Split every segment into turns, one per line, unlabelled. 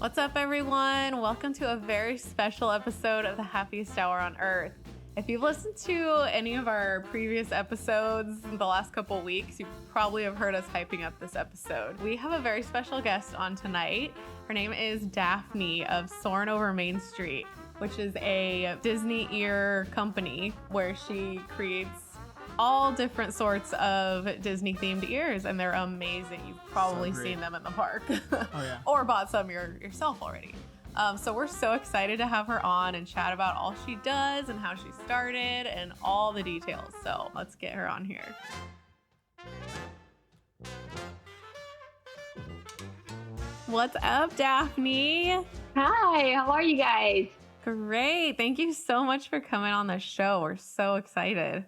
What's up, everyone? Welcome to a very special episode of the Happiest Hour on Earth. If you've listened to any of our previous episodes in the last couple of weeks, you probably have heard us hyping up this episode. We have a very special guest on tonight. Her name is Daphne of Soarin Over Main Street, which is a Disney ear company where she creates all different sorts of Disney themed ears, and they're amazing. You've probably seen them in the park.
Oh, yeah.
Or bought some yourself already. So we're so excited to have her on and chat about all she does and how she started and all the details. So let's get her on here. What's up, Daphne?
Hi, how are you guys?
Great. Thank you so much for coming on the show. We're so excited.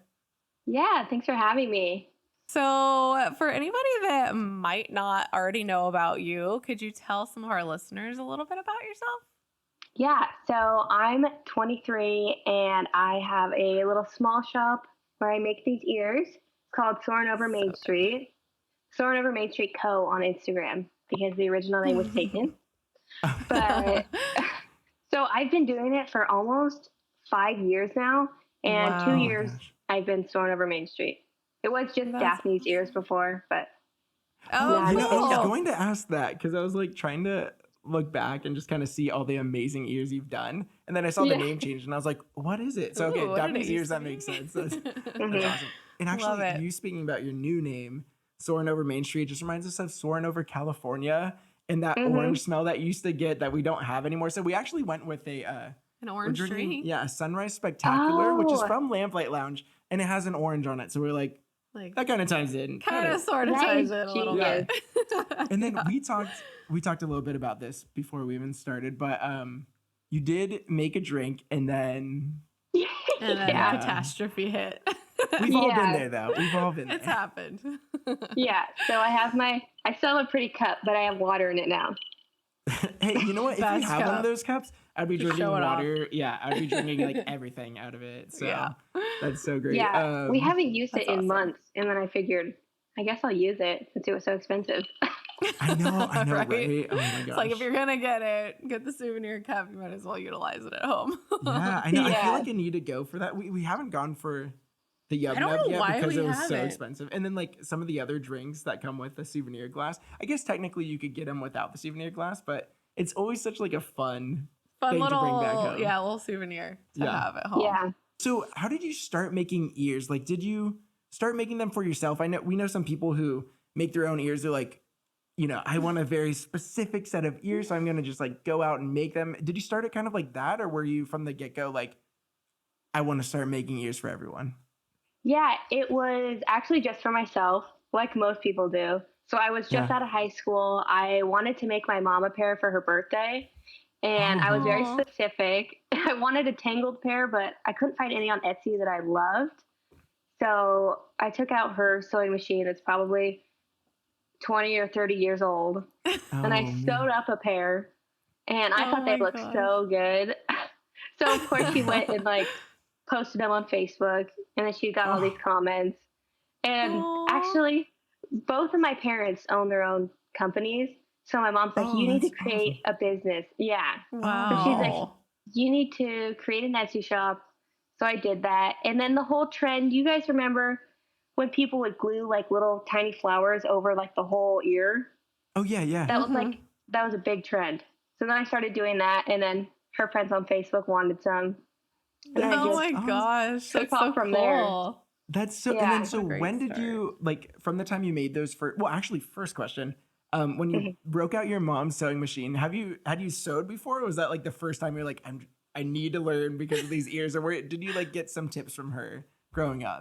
Yeah, thanks for having me.
So for anybody that might not already know about you, could you tell some of our listeners a little bit about yourself?
Yeah, so I'm 23 and I have a little small shop where I make these ears. It's called Soarin Over Main Street. Soarin Over Main Street Co. on Instagram because the original name was taken. But so I've been doing it for almost 5 years now, and 2 years I've been Soarin Over Main Street. It was just Daphne's ears before, but
I
was going to ask that because I was like trying to look back and just kind of see all the amazing ears you've done, and then I saw the name change, and I was like, "What is it?" So okay, Daphne's ears, that makes sense. That's awesome. And actually, you speaking about your new name, Soarin Over Main Street, just reminds us of Soarin Over California and that orange smell that you used to get that we don't have anymore. So we actually went with an
orange tree.
Yeah, a Sunrise Spectacular, which is from Lamplight Lounge, and it has an orange on it. So we're like that kind of ties in.
Kind of sort of ties in a little bit.
And then we talked a little bit about this before we even started, but you did make a drink and then
catastrophe hit.
We've all been there though. We've all been there.
It's happened.
Yeah, so I still have a pretty cup, but I have water in it now.
Hey, you know what? If you have one of those cups, I'd be drinking water.
Off.
Yeah, I'd be drinking like everything out of it. So that's so great.
Yeah, we haven't used it in months, and then I figured, I guess I'll use it since it was so expensive.
I know, right? Oh my gosh.
It's like if you're gonna get the souvenir cup, you might as well utilize it at home.
Yeah, I know. I feel like I need to go for that. We haven't gone for the Yum Nub yet because it was so expensive. And then like some of the other drinks that come with the souvenir glass. I guess technically you could get them without the souvenir glass, but it's always such like a fun thing
little,
to bring back home.
Yeah, a little souvenir to have at home.
Yeah.
So how did you start making ears? Like, did you start making them for yourself? We know some people who make their own ears. They're like, I want a very specific set of ears, so I'm going to just like go out and make them. Did you start it kind of like that? Or were you from the get-go like, I want to start making ears for everyone?
Yeah, it was actually just for myself, like most people do. So I was just out of high school. I wanted to make my mom a pair for her birthday, and I was very specific. I wanted a tangled pair, but I couldn't find any on Etsy that I loved. So I took out her sewing machine that's probably 20 or 30 years old, and I sewed up a pair, and I thought they looked so good. So of course she went and like posted them on Facebook, and then she got all these comments. And actually, both of my parents own their own companies. So my mom's like, you need to create a business. Yeah.
Wow.
So she's like, you need to create an Etsy shop. So I did that. And then the whole trend, you guys remember when people would glue like little tiny flowers over like the whole ear?
Oh, yeah.
That was a big trend. So then I started doing that. And then her friends on Facebook wanted some.
Oh my gosh.
That's so from there.
That's so, and then so when did you, like, from the time you made those first question, when you broke out your mom's sewing machine, had you sewed before? Or was that like the first time you're like, I need to learn because of these ears? Or did you like get some tips from her growing up?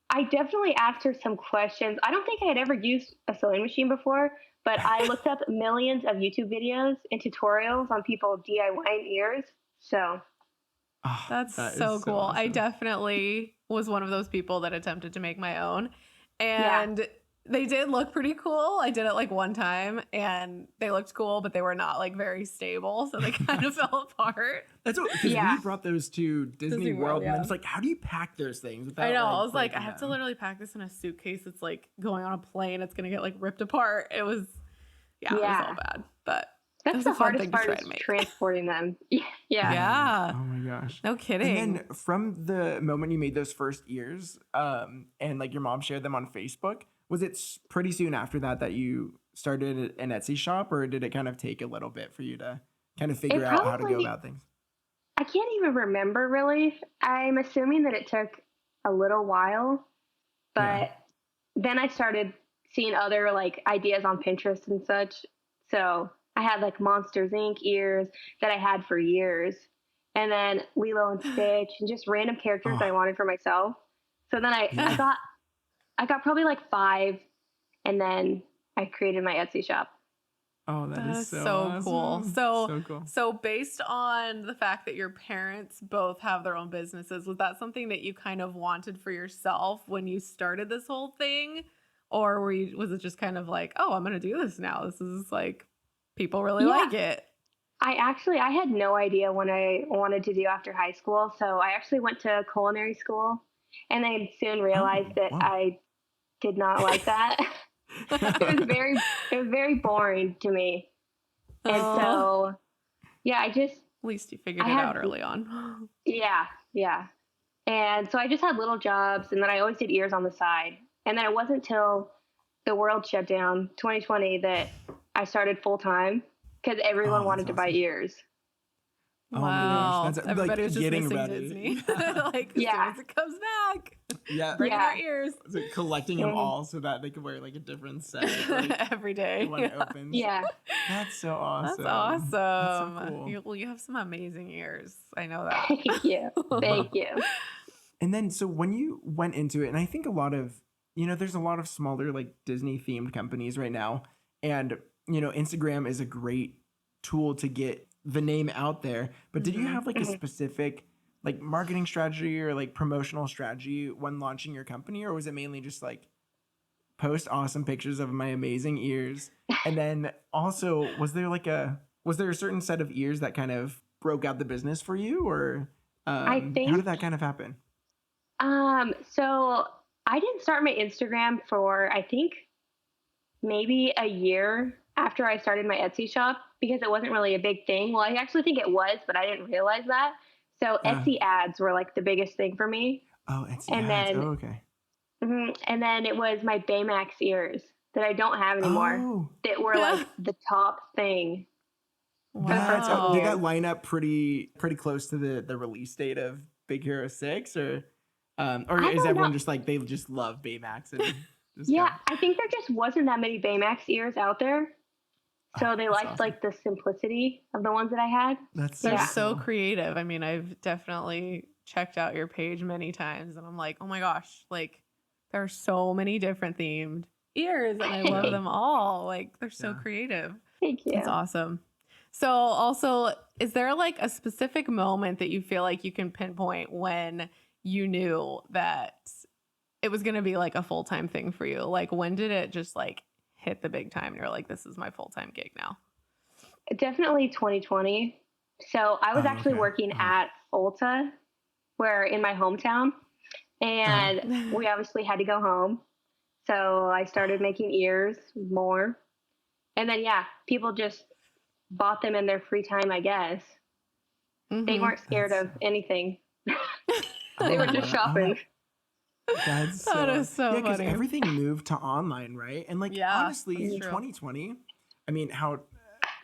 I definitely asked her some questions. I don't think I had ever used a sewing machine before, but I looked up millions of YouTube videos and tutorials on people DIYing ears. So
that's so cool. Awesome. I definitely was one of those people that attempted to make my own, and they did look pretty cool. I did it like one time and they looked cool, but they were not like very stable. So they kind of fell apart.
That's what, because we brought those to Disney World and it's like, how do you pack those things? Without,
I know. I was like, I have to literally pack this in a suitcase. It's like going on a plane. It's going to get like ripped apart. It was, it was all bad, but
That's the
fun
hardest
thing to
part
try
is
and make.
transporting them. Yeah.
Yeah.
Oh my gosh.
No kidding.
And then from the moment you made those first ears, and like your mom shared them on Facebook, was it pretty soon after that you started an Etsy shop, or did it kind of take a little bit for you to kind of figure out how to go about things?
I can't even remember really. I'm assuming that it took a little while, but then I started seeing other like ideas on Pinterest and such. So I had like Monsters Inc. ears that I had for years, and then Lilo and Stitch, and just random characters that I wanted for myself. So then I got probably like 5, and then I created my Etsy shop.
Oh, that is
so
awesome.
cool.
So cool.
So based on the fact that your parents both have their own businesses, was that something that you kind of wanted for yourself when you started this whole thing? Or was it just kind of like, oh, I'm going to do this now. This is like, people really like it.
I had no idea what I wanted to do after high school. So I actually went to culinary school, and I soon realized that I did not like that. It was very boring to me. And so, at
least you figured it out early on.
Yeah. And so I just had little jobs, and then I always did ears on the side. And then it wasn't till the world shut down, 2020, that I started full time because everyone wanted to buy ears.
Wow.
That's
everybody was just
getting
missing
ready.
Disney. Like, as soon as it comes back.
Yeah.
Bring in our ears.
So collecting them all so that they could wear like a different set like,
every day.
when it opens.
Yeah.
That's so awesome.
That's awesome.
That's so cool.
You have some amazing ears. I know that.
Thank you. Thank you.
And then, so when you went into it, and I think a lot of, there's a lot of smaller like Disney themed companies right now. And, Instagram is a great tool to get the name out there. But did you have like a specific like marketing strategy or like promotional strategy when launching your company? Or was it mainly just like post awesome pictures of my amazing ears? And then also, was there a certain set of ears that kind of broke out the business for you? Or how did that kind of happen?
So I didn't start my Instagram for, I think, maybe a year after I started my Etsy shop, because it wasn't really a big thing. Well, I actually think it was, but I didn't realize that. So Etsy ads were like the biggest thing for me.
Oh, Etsy
and
ads.
Then,
okay.
And then it was my Baymax ears that I don't have anymore that were like the top thing.
Wow. Did that line up pretty close to the release date of Big Hero 6, or is everyone just like, they just love Baymax? And
I think there just wasn't that many Baymax ears out there. So they liked like the simplicity of the ones that I had.
They're so creative. I mean, I've definitely checked out your page many times, and I'm like, oh my gosh, like there are so many different themed ears, and I love them all. Like they're so creative.
Thank you.
It's awesome. So also, is there like a specific moment that you feel like you can pinpoint when you knew that it was going to be like a full-time thing for you? Like when did it just like hit the big time and you're like, this is my full-time gig now?
Definitely 2020. So I was actually working at Ulta, where in my hometown, and we obviously had to go home. So I started making ears more. And then, people just bought them in their free time, I guess. They weren't scared of anything. They were just shopping.
That is so
funny.
Because everything moved to online, right? And like honestly, 2020, I mean, how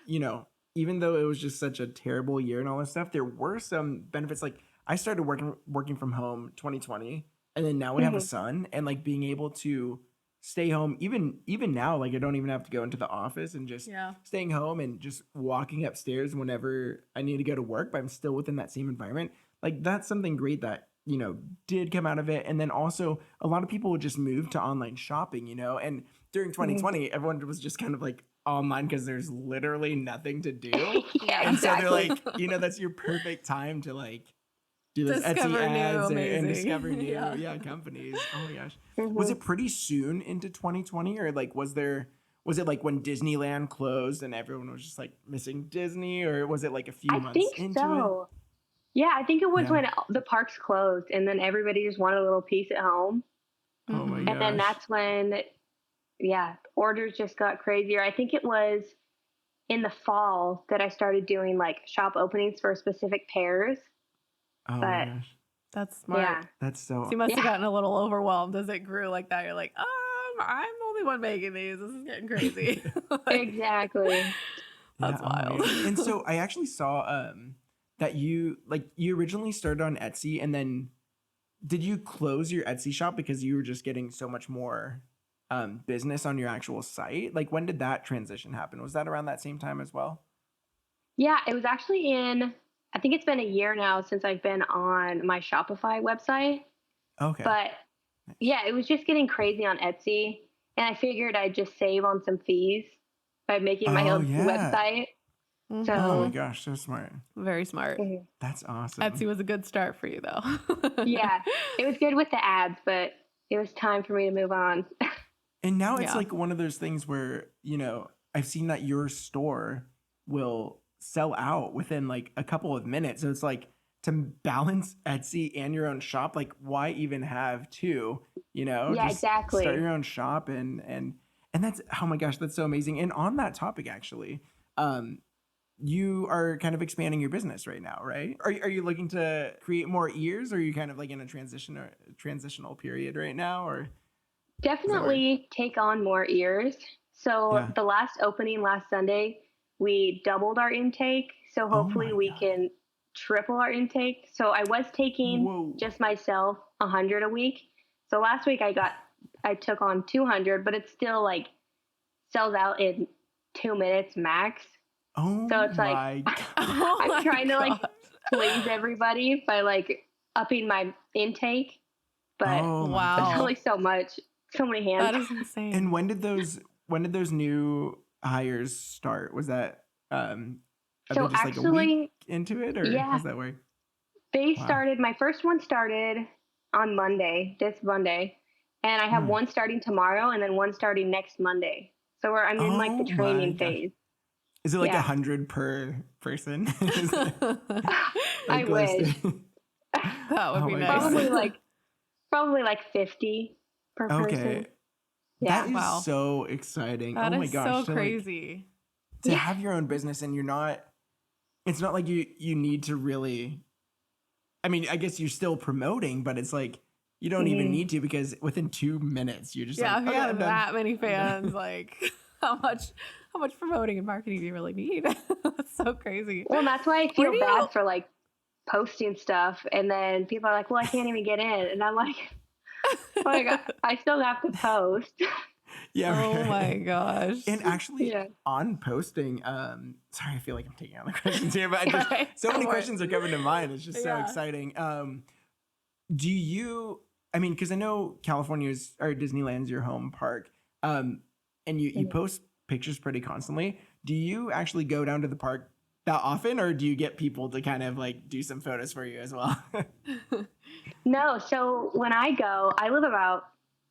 even though it was just such a terrible year and all this stuff, there were some benefits. Like I started working from home 2020, and then now we have a son, and like being able to stay home even now, like I don't even have to go into the office, and just staying home and just walking upstairs whenever I need to go to work, but I'm still within that same environment. Like that's something great that did come out of it. And then also a lot of people would just move to online shopping, and during 2020, everyone was just kind of like online because there's literally nothing to do. And so they're like, that's your perfect time to like do this Etsy ads and discover new companies. Oh my gosh. Was it pretty soon into 2020, or like was it like when Disneyland closed and everyone was just like missing Disney, or was it like a few months into it?
Yeah, I think it was when the parks closed, and then everybody just wanted a little piece at home.
Oh my gosh.
And then that's when, orders just got crazier. I think it was in the fall that I started doing like shop openings for specific pairs.
Oh my
But
gosh.
That's smart.
yeah,
That's so
So you must have gotten a little overwhelmed as it grew like that. You're like, I'm the only one making these. This is getting crazy. Like,
exactly.
that's wild.
And so I actually saw that you originally started on Etsy, and then did you close your Etsy shop because you were just getting so much more business on your actual site? Like, when did that transition happen? Was that around that same time as well?
Yeah, it was actually I think it's been a year now since I've been on my Shopify website.
Okay.
But yeah, it was just getting crazy on Etsy. And I figured I'd just save on some fees by making my own website. So,
oh my gosh, so smart.
Very smart.
That's awesome.
Etsy was a good start for you, though.
yeah, it was good with the ads, but it was time for me to move on.
And now it's like one of those things where, I've seen that your store will sell out within like a couple of minutes. So it's like, to balance Etsy and your own shop, like why even have two,
Yeah,
just
exactly.
start your own shop and that's, oh my gosh, that's so amazing. And on that topic, actually, you are kind of expanding your business right now, right? Are you looking to create more ears, or are you kind of like in a transitional period right now, or?
Definitely take on more ears. So the last opening last Sunday, we doubled our intake. So hopefully we can triple our intake. So I was taking just myself 100 a week. So last week I took on 200, but it's still like sells out in 2 minutes max.
Oh,
so it's like I'm trying to like please everybody by like upping my intake, but it's only so much, so many hands.
That is insane.
And when did those new hires start? Was that
so
just
actually,
like a week into it, or how's that work?
They started. My first one started on this Monday, and I have one starting tomorrow, and then one starting next Monday. So I'm in like the training phase.
Is it like 100 per person?
I wish.
That would be nice.
Probably like 50 per person.
Okay.
Yeah.
That is so exciting.
That
oh my
is
gosh.
so crazy.
To have your own business, and it's not like you need to really, I mean, I guess you're still promoting, but it's like you don't even need to, because within 2 minutes you're just like,
if you have that many fans, like how much promoting and marketing do you really need? That's so crazy.
Well, that's why I feel bad for like posting stuff, and then people are like, well, I can't even get in, and I'm like, oh my God, I still have to post.
Yeah.
Oh my gosh.
And actually, on posting, sorry, I feel like I'm taking on the questions here, but so many questions are coming to mind. It's just so exciting. Do you? I mean, because I know Disneyland's your home park, and you post pictures pretty constantly. Do you actually go down to the park that often, or do you get people to kind of like do some photos for you as well?
No. So when I go, I live about,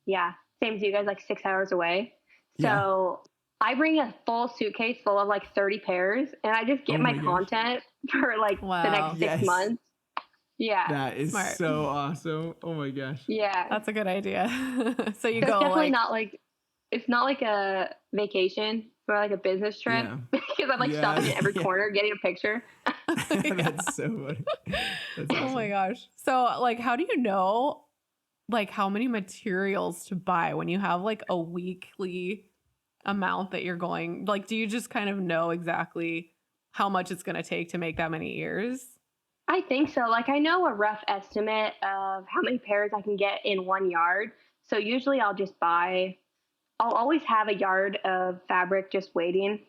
same as you guys, like 6 hours away. So I bring a full suitcase full of like 30 pairs, and I just get my content for like the next 6 months. Yeah.
That is so awesome. Oh my gosh.
Yeah.
That's a good idea. So
it's definitely not like, it's not like a vacation or like a business trip, because I'm like stopping at every corner getting a picture.
That's so funny. That's awesome.
Oh my gosh. So like, how do you know like how many materials to buy when you have like a weekly amount that you're going? Like, do you just kind of know exactly how much it's going to take to make that many ears?
I think so. Like, I know a rough estimate of how many pairs I can get in 1 yard. So usually I'll always have a yard of fabric just waiting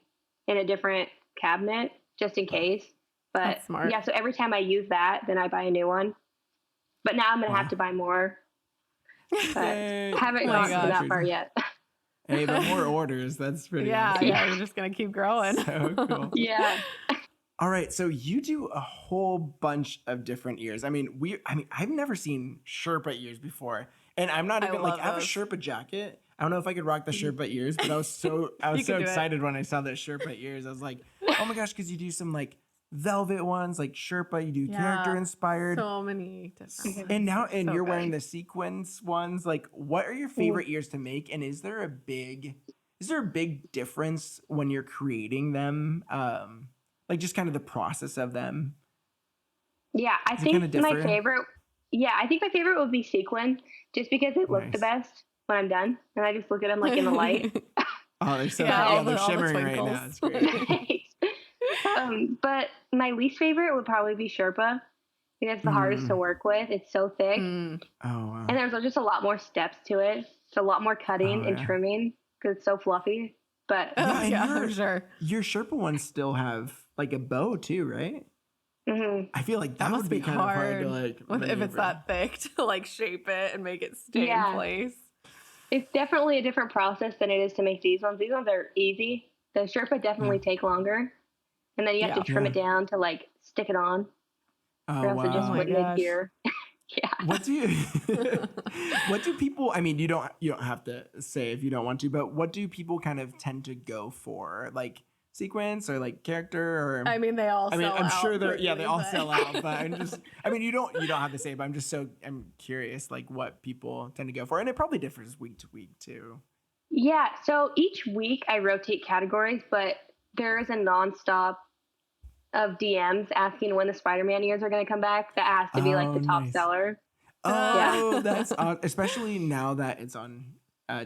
in a different cabinet just in case. But
that's smart.
Yeah, so every time I use that, then I buy a new one. But now I'm going to have to buy more. But haven't gotten to that far yet.
Hey, but more orders. That's pretty awesome.
Yeah, you're just going to keep growing.
So cool.
Yeah.
All right, so you do a whole bunch of different ears. I mean, I've never seen Sherpa ears before, and I'm not even like, I have a Sherpa jacket. I don't know if I could rock the Sherpa ears, but I was so excited when I saw the Sherpa ears. I was like, oh my gosh, because you do some like velvet ones, like Sherpa. You do character inspired.
So many different.
And you're wearing the sequence ones. Like, what are your favorite ears to make? And is there a big is there a big difference when you're creating them? Like just kind of the process of them?
Yeah, I
Is it kind
think
of
my
different?
favorite. Yeah, I think my favorite would be sequin, just because it looks the
Nice.
best when I'm done, and I just look at them like in the light.
Oh, they're so
Yeah,
pretty. Yeah,
all
they're
the
shimmering right
twinkles.
now. It's great.
But my least favorite would probably be Sherpa, because it's the hardest to work with. It's so thick,
Mm.
Oh, wow.
and there's just a lot more steps to it. It's a lot more cutting
Oh,
and
yeah.
trimming because it's so fluffy. But
Oh,
and
yeah, I'm sure.
your Sherpa ones still have like a bow too, right?
mhm.
I feel like
That
that
must
would
be
be kind of hard to
hard
like
if it's
maneuver.
that thick to like shape it and make it stay in
Yeah.
place.
It's definitely a different process than it is to make these ones. These ones are easy. The Sherpa definitely take longer, and then you have
Yeah.
to trim
Yeah.
it down to like stick it on,
Oh,
or else it just
wow.
my
wouldn't
gosh.
adhere. Yeah.
What do you what do people, I mean, you don't have to say if you don't want to, but what do people kind of tend to go for? Like sequence or like character or
I mean, they all
I mean,
sell
I'm
out
sure they
quickly,
all
but-
sell out, but I'm just I mean, you don't have to say, but I'm curious like what people tend to go for. And it probably differs week to week too.
Yeah. So each week I rotate categories, but there is a nonstop of DMs asking when the Spider-Man ears are going to come back. That has to be like the
Oh,
top
nice.
seller.
Oh, that's especially now that it's on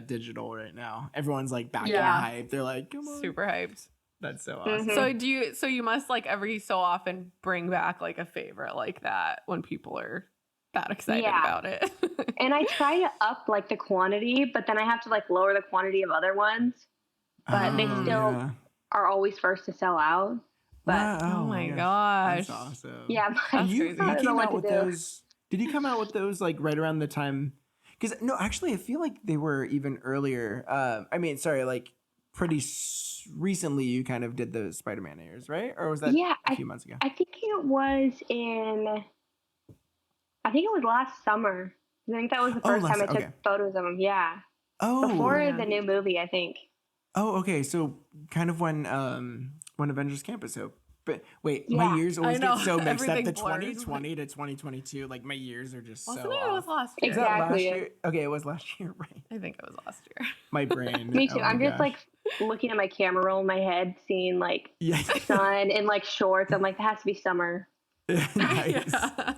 digital right now. Everyone's like back in the
Yeah.
hype. They're like, come on.
Super hyped.
That's so awesome.
Mhm.
So you must like every so often bring back like a favorite like that when people are that excited
Yeah.
about it.
And I try to up like the quantity, but then I have to like lower the quantity of other ones. But they still
yeah.
are always first to sell out. But
Wow,
Oh my
That's
gosh.
awesome.
yeah,
That's
you,
crazy.
I
you
don't know
came
what
out
to
with
do.
those. Did you come out with those like right around the time? Because no, actually, I feel like they were even earlier. I mean, sorry, like pretty recently. You kind of did the Spider-Man ears, right? Or was that
Yeah,
a few months ago?
I think it was last summer. I think that was the first time I took
okay.
photos of them. Yeah.
Oh,
Before
Yeah.
the new movie, I think.
oh, okay. So kind of when Avengers Campus Hope. But wait,
Yeah.
my years always
I know,
get so mixed up.
everything
The
blurs.
2020 to 2022, like my years are just
Wasn't
so
it? It was
off.
last year.
Was that last
Exactly.
year? Okay, it was last year, right?
I think it was last year.
My brain.
Me too.
Oh my
I'm just
gosh.
like looking at my camera roll in my head, seeing like
Yeah.
sun and like shorts. I'm like, that has to be summer.
Nice.
Yeah.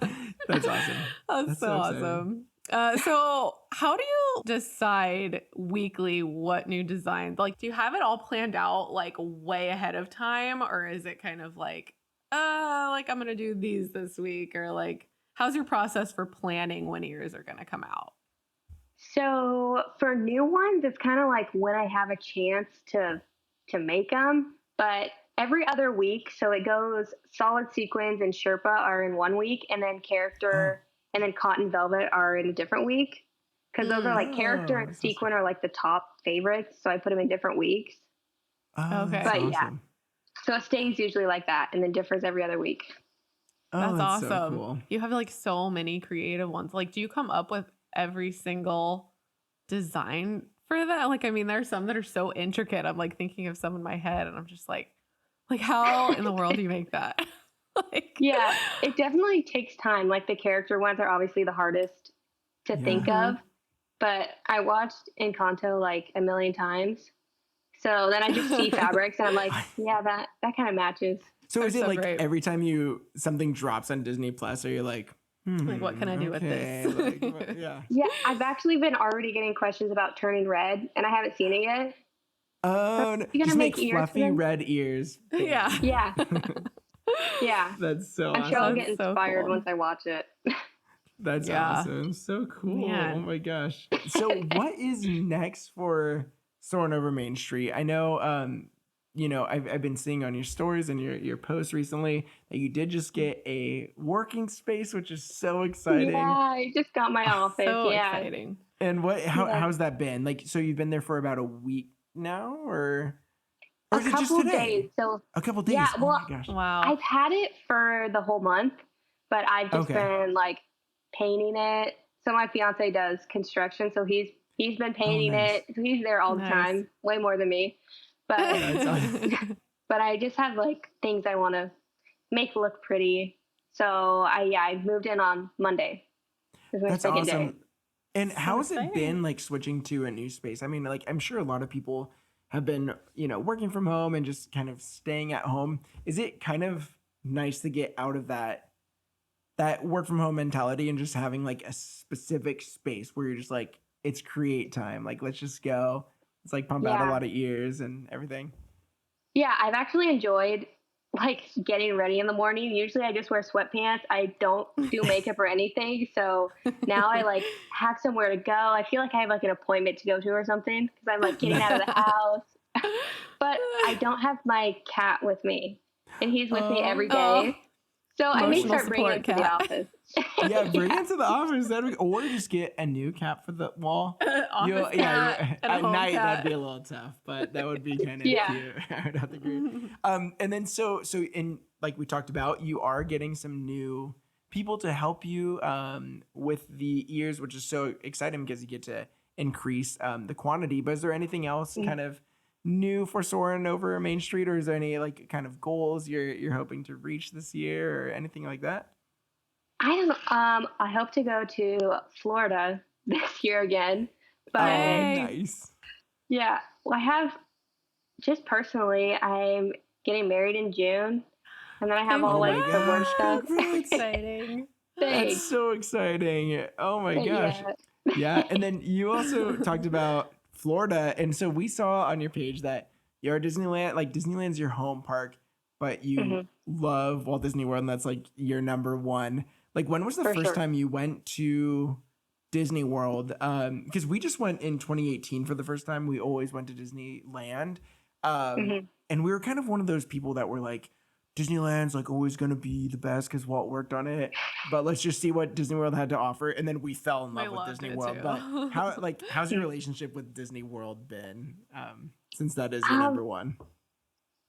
That's awesome.
That's
That's
so
so exciting.
awesome. So how do you decide weekly what new designs? Like, do you have it all planned out like way ahead of time, or is it kind of like I'm gonna do these this week, or like how's your process for planning when ears are gonna come out?
So for new ones, it's kind of like when I have a chance to make them. But every other week, so it goes solid sequins and Sherpa are in one week, and then character and then cotton velvet are in a different week. Because those are like character and
that's
sequin are like the top favorites, so I put them in different weeks.
Oh,
Okay.
that's
But yeah.
awesome.
So it stays usually like that, and then differs every other week.
Oh,
That's
that's
awesome.
so cool.
You have like so many creative ones. Like, do you come up with every single design for that? Like, I mean, there's some that are so intricate. I'm like thinking of some in my head, and I'm just like how in the world do you make that? Like,
Yeah, it definitely takes time. Like the character ones are obviously the hardest to think of, but I watched Encanto like a million times. So then I just see fabrics and I'm like, yeah, that kind of matches.
So is
They're
it
so
like
great.
every time something drops on Disney Plus, or you're like,
Like, what can I do with this?
like, yeah.
Yeah, I've actually been already getting questions about turning red, and I haven't seen it yet.
Oh, no.
You gonna
Just
make
make
ears for
fluffy
them?
red ears.
Yeah.
Yeah, yeah.
That's so
I'm sure I'll
awesome.
get
That's so
inspired
cool.
once I watch it.
That's
Yeah.
awesome. So cool.
Man.
Oh my gosh. So what is next for Soarin' Over Main Street? I know I've been seeing on your stories and your posts recently that you did just get a working space, which is so exciting.
Yeah, I just got my office.
So
yeah.
exciting.
And
Yeah.
how's that been? Like, so you've been there for about a week now, or
A
is it just
couple
today?
days. So
A couple days.
Yeah,
Oh
well,
my gosh.
Wow.
I've had it for the whole month, but I've just
Okay.
been like painting it. So my fiance does construction, so he's been painting
nice.
it. So he's there all
Nice.
the time, way more than me. But
That's awesome.
but I just have like things I want to make look pretty. So I moved in on Monday. This is my
That's
second
awesome.
day.
And
So
how has it
exciting.
been like switching to a new space? I mean, like I'm sure a lot of people have been, working from home and just kind of staying at home, is it kind of nice to get out of that work from home mentality and just having like a specific space where you're just like, it's create time. Like, let's just go. It's like pump out a lot of ears and everything.
Yeah, I've actually enjoyed like getting ready in the morning. Usually I just wear sweatpants. I don't do makeup or anything. So now I like have somewhere to go. I feel like I have like an appointment to go to or something because I'm like getting out of the house. But I don't have my cat with me, and he's with me every day. So I may start bringing him to the office.
Yeah, bring it to the office. Or just get a new cat for the wall.
At
night
cat.
that'd be a little tough, but that would be kind of cute. I would have to agree. And then so in like we talked about, you are getting some new people to help you with the ears, which is so exciting because you get to increase the quantity. But is there anything else kind of new for Soarin Over Main Street, or is there any like kind of goals you're hoping to reach this year or anything like that?
I hope to go to Florida this year again. But
nice.
Yeah, well, I have just personally, I'm getting married in June, and then I have all like the work stuff.
Exciting.
That's so exciting. Oh my gosh. Yeah. And then you also talked about Florida. And so we saw on your page that you're Disneyland's your home park, but you love Walt Disney World, and that's like your number one. Like, when was the first time you went to Disney World? Because we just went in 2018 for the first time. We always went to Disneyland. And we were kind of one of those people that were like, Disneyland's like always going to be the best because Walt worked on it, but let's just see what Disney World had to offer. And then we fell in love with Disney World. But how's your relationship with Disney World been since that is your number one?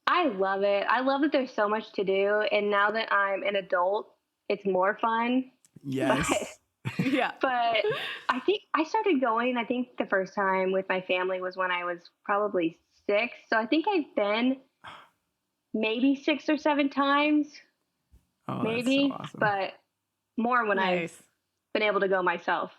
I love it. I love that there's so much to do. And now that I'm an adult, it's more fun.
Yes.
But I think I started going, I think the first time with my family was when I was probably 6. So I think I've been maybe 6 or 7 times, maybe, so awesome. But more when I've been able to go myself.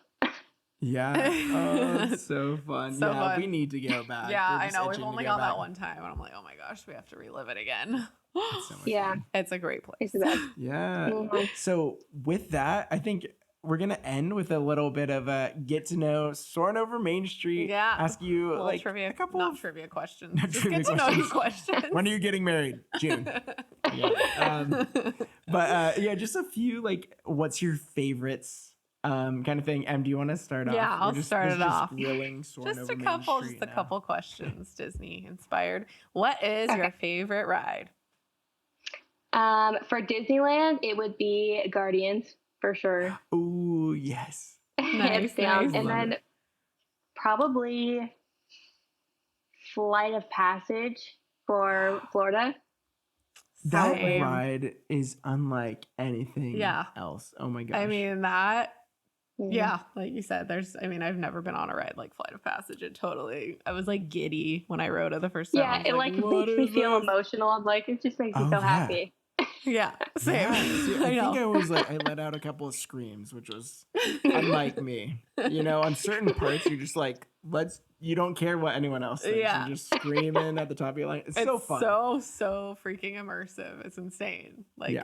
Yeah. Oh, that's so fun.
So fun.
We need to go back.
Yeah, I know. We've only gone that one time, and I'm like, oh my gosh, we have to relive it again.
So much fun.
It's a great place.
It's the best.
Yeah. So with that, I think we're gonna end with a little bit of a get to know Soarin Over Main Street.
Yeah.
Ask you like
trivia,
a couple
not trivia questions.
Not
Just
trivia
get to know you questions.
When are you getting married? June. Just a few like, what's your favorites? Kind of thing. Em, do you want to start off?
Yeah, I'll start it off.
Just
a couple questions, Disney inspired. What is your favorite ride?
For Disneyland, it would be Guardians for sure.
Oh yes,
nice.
And then probably Flight of Passage for Florida.
That ride is unlike anything else. Oh my gosh.
I mean that. Yeah, like you said, I've never been on a ride like Flight of Passage. I was like giddy when I rode it the first time.
Yeah, it like makes me feel emotional. I'm like, it just makes me so happy.
Yeah, same.
Yeah, I think I was like, I let out a couple of screams, which was unlike me. On certain parts, you're just like, you don't care what anyone else thinks. You're just screaming at the top of your lungs. It's so fun.
So freaking immersive. It's insane. Like,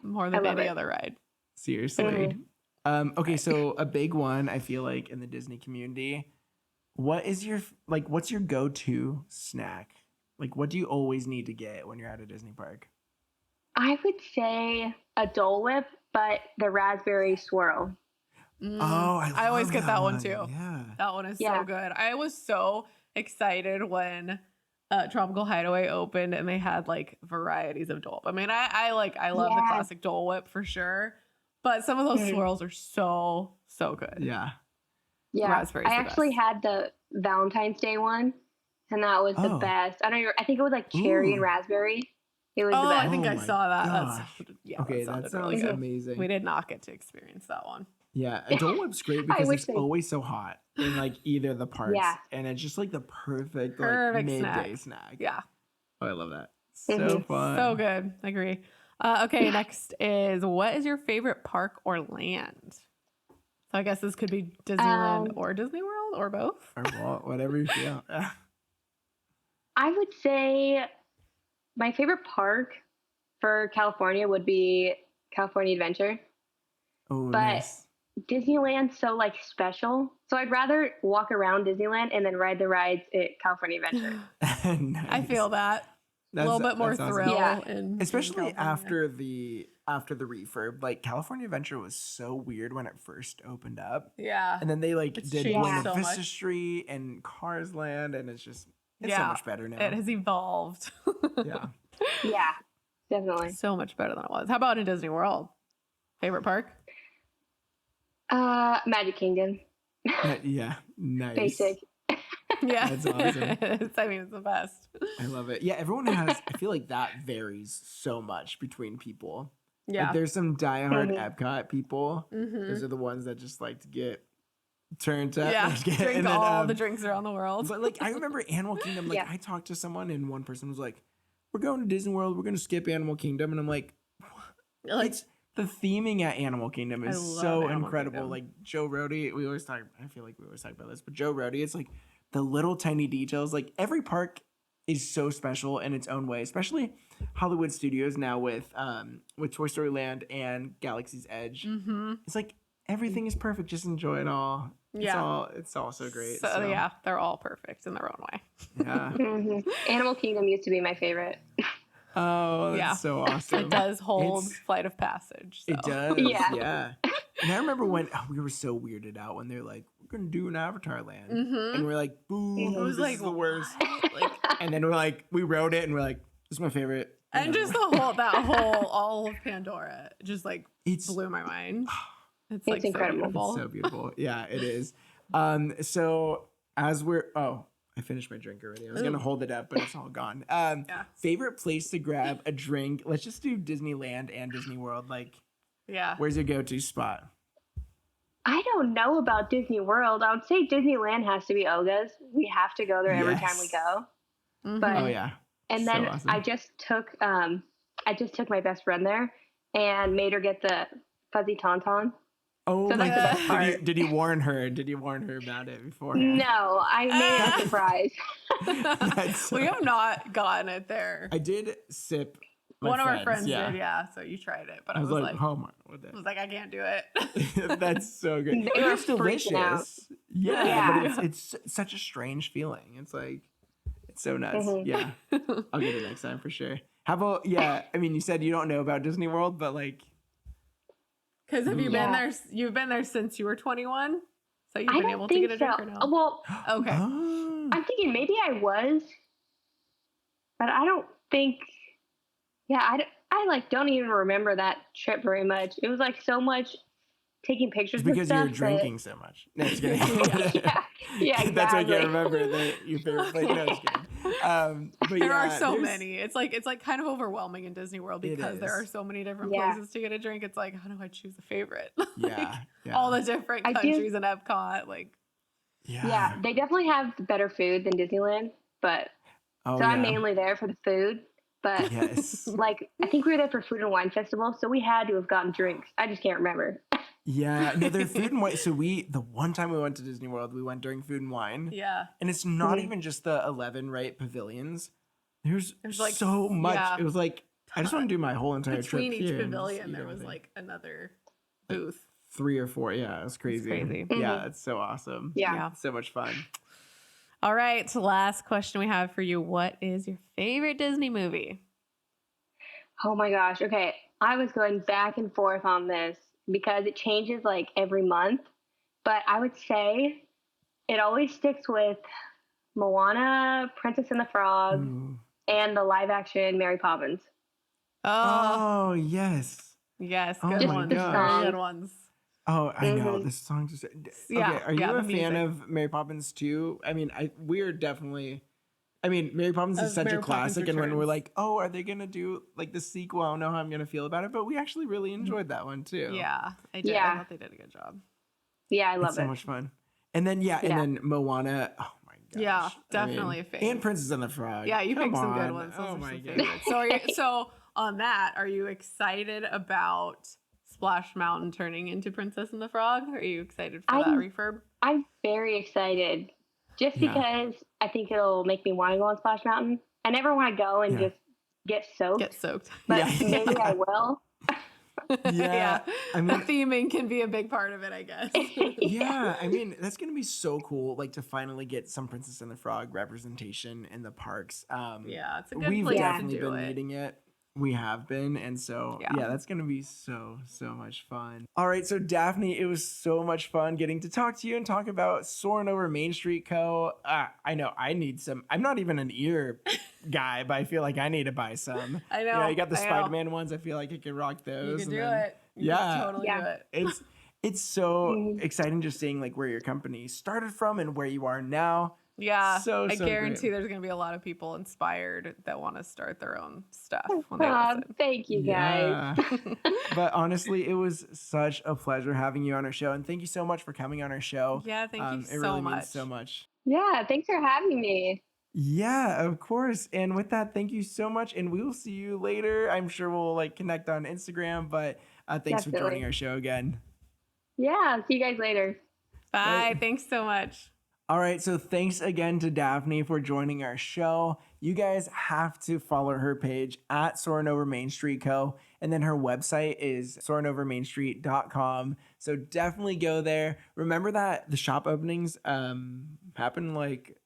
more than any other ride.
Seriously. Okay, so a big one, I feel like, in the Disney community, what's your go-to snack? Like, what do you always need to get when you're at a Disney park?
I would say a Dole Whip, but the raspberry swirl.
I
always get that one too.
Yeah.
That one is so good. I was so excited when Tropical Hideaway opened and they had like varieties of Dole Whip. I mean, I love the classic Dole Whip for sure. But some of those swirls are so good.
Yeah.
Yeah.
Raspberry's
I actually had the Valentine's Day one, and that was the best. I think it was like cherry and raspberry. It was the best.
I think I saw that.
That sounds really amazing.
We did not get to experience that one.
Yeah, a Dole Whip's great because it's always so hot in like either the parts. Yeah. And it's just like the perfect like, midday snack.
Yeah.
Oh, I love that. So fun.
So good. I agree. Okay, next is, what is your favorite park or land? So I guess this could be Disneyland or Disney World or both.
Or whatever you feel.
I would say my favorite park for California would be California Adventure.
Oh,
But
nice.
Disneyland's so like special. So I'd rather walk around Disneyland and then ride the rides at California Adventure.
Nice.
I feel that. A little bit more thrill.
Yeah.
Especially after the refurb. Like California Adventure was so weird when it first opened up.
Yeah.
And then they like
It's
did
changed
Buena
so
Vista
much.
Street and Cars Land, and it's so much better now.
It has evolved.
Yeah.
Yeah, definitely.
So much better than it was. How about in Disney World? Favorite park?
Magic Kingdom.
Yeah. Nice.
Basic.
Yeah.
That's awesome.
It's the best.
I love it. Yeah, everyone has. I feel like that varies so much between people.
Yeah.
Like there's some diehard Epcot people.
Mm-hmm.
Those are the ones that just like to get turned up.
Yeah.
Drink
Drink all the drinks around the world.
But like I remember Animal Kingdom. Like I talked to someone and one person was like, "We're going to Disney World. We're going to skip Animal Kingdom," and I'm like, "It's the theming at Animal Kingdom is so incredible."
Kingdom.
Like Joe Rohde, we always talk. I feel like we always talk about this, but Joe Rohde, it's like the little tiny details. Like every park is so special in its own way, especially Hollywood Studios now with Toy Story Land and Galaxy's Edge.
Mm-hmm.
It's like everything is perfect. Just enjoy it all. It's all so great.
So yeah, they're all perfect in their own way.
Yeah.
Animal Kingdom used to be my favorite.
Oh, that's so awesome.
It does hold Flight of Passage. So.
It does.
Yeah.
And I remember when we were so weirded out when they're like, "We're gonna do an Avatar Land," and we're like, "Boo!
It was
this
like
is the worst."
Like,
And then we're like, we wrote it, and we're like, "This is my favorite."
and just all of Pandora just like blew my mind. It's like
incredible.
So beautiful.
It's so beautiful. Yeah, it is. So as I finished my drink already. I was gonna hold it up, but it's all gone. Favorite place to grab a drink? Let's just do Disneyland and Disney World. Like, where's your go-to spot?
I don't know about Disney World. I would say Disneyland has to be Oga's. We have to go there every time we go.
Mm-hmm.
But,
Oh yeah.
And
So
then
awesome.
I just took my best friend there and made her get the fuzzy tauntaun.
Oh
So
my
that's the best
god!
part.
Did you warn her? Did you warn her about it beforehand?
No, I made it a surprise.
We have not gotten it there.
I did sip.
One of our friends did, so you tried it, but
I was like, oh my, what
I was like, I can't do it.
That's so good.
They were
It's
freaking out.
delicious. Yeah, but it's such a strange feeling. It's like, it's so nuts.
Mhm.
Yeah, I'll get it next time for sure. How about, I mean, you said you don't know about Disney World, but like.
Because have you been there? You've been there since you were 21? So you've been able to get a drink or no?
Well,
Okay.
Oh.
I'm thinking maybe I was, but I don't think. Yeah, I like don't even remember that trip very much. It was like so much taking pictures.
It's because
and
you were
stuff
drinking so much. No, just kidding.
yeah, exactly.
That's why I can't remember your favorite place. No, just kidding. But
there are so many. It's like kind of overwhelming in Disney World because there are so many different places to get a drink. It's like, how do I choose a favorite?
Yeah.
All the different countries in Epcot. Like,
yeah, they definitely have better food than Disneyland, but I'm mainly there for the food. But like, I think we were there for Food and Wine Festival, so we had to have gotten drinks. I just can't remember.
Yeah, no, their Food and Wine. So the one time we went to Disney World, we went during Food and Wine.
Yeah.
And it's not even just the 11 pavilions. There's like so much. Yeah. It was like, I just want to do my whole entire trip
between each
here
pavilion. There was like another booth.
Like 3 or 4. Yeah, it was crazy.
It's crazy.
Yeah, it's so awesome.
Yeah.
It's so much fun.
All right, so last question we have for you. What is your favorite Disney movie?
Oh my gosh. Okay. I was going back and forth on this because it changes like every month. But I would say it always sticks with Moana, Princess and the Frog, and the live action Mary Poppins.
Oh yes.
Yes.
Oh
Good
my
ones.
gosh.
Good ones.
Oh, I know. This song just. Okay, are you a
music.
fan of Mary Poppins too? I mean, we're definitely. I mean, Mary Poppins is such
Mary
a classic,
Poppins
and when
Returns.
we're like, oh, are they gonna do like the sequel? I don't know how I'm gonna feel about it, but we actually really enjoyed that one too.
Yeah, I did.
Yeah.
I thought they did a good job.
Yeah, I love
It's
it.
so much fun. And then and then Moana. Oh my gosh.
Yeah, definitely a fave.
And Princess and the Frog.
Yeah, you
Come
picked some good
on.
ones. Those
Oh
are
my
some
goodness.
favorites. So on that, are you excited about Splash Mountain turning into Princess and the Frog? Are you excited for that refurb?
I'm very excited just because I think it'll make me want to go on Splash Mountain. I never want to go and just get soaked. But maybe I will.
Yeah. I mean, the theming can be a big part of it, I guess.
Yeah. I mean, that's going to be so cool, like, to finally get some Princess and the Frog representation in the parks.
Yeah, it's a good
We've
place
definitely
to do
been needing it. We have been. And so, yeah, that's going to be so much fun. All right. So, Daphne, it was so much fun getting to talk to you and talk about Soarin' Over Main Street Co. I know I need some. I'm not even an ear guy, but I feel like I need to buy some.
I know.
You know, you got the Spider-Man ones. I feel like I could rock those.
You can do it. You can totally do it.
It's so exciting just seeing like where your company started from and where you are now.
Yeah, I guarantee there's going to be a lot of people inspired that want to start their own stuff when they listen.
Thank you, guys.
But honestly, it was such a pleasure having you on our show. And thank you so much for coming on our show.
Yeah, thank you
it really means so much.
Yeah, thanks for having me.
Yeah, of course. And with that, thank you so much. And we will see you later. I'm sure we'll like connect on Instagram. But thanks for joining our show again.
Yeah, see you guys later.
Bye. Thanks so much.
All right, so thanks again to Daphne for joining our show. You guys have to follow her page at Soarin' Over Main Street Co. And then her website is soarinovermainstreet.com. So definitely go there. Remember that the shop openings happen like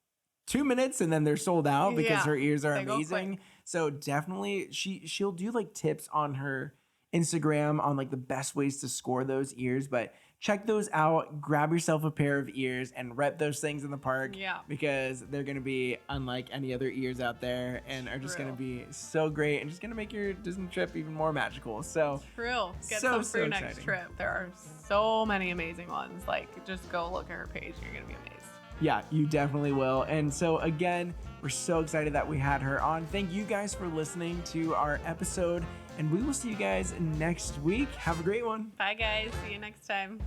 2 minutes and then they're sold out because her ears are amazing. So definitely she'll do like tips on her Instagram on like the best ways to score those ears, but check those out. Grab yourself a pair of ears and rep those things in the park because they're going to be unlike any other ears out there and are just going to be so great and just going to make your Disney trip even more magical. So
get some for your next trip. There are so many amazing ones. Like, just go look at her page. You're going to be amazed.
Yeah, you definitely will. And so again, we're so excited that we had her on. Thank you guys for listening to our episode. And we will see you guys next week. Have a great one.
Bye, guys. See you next time.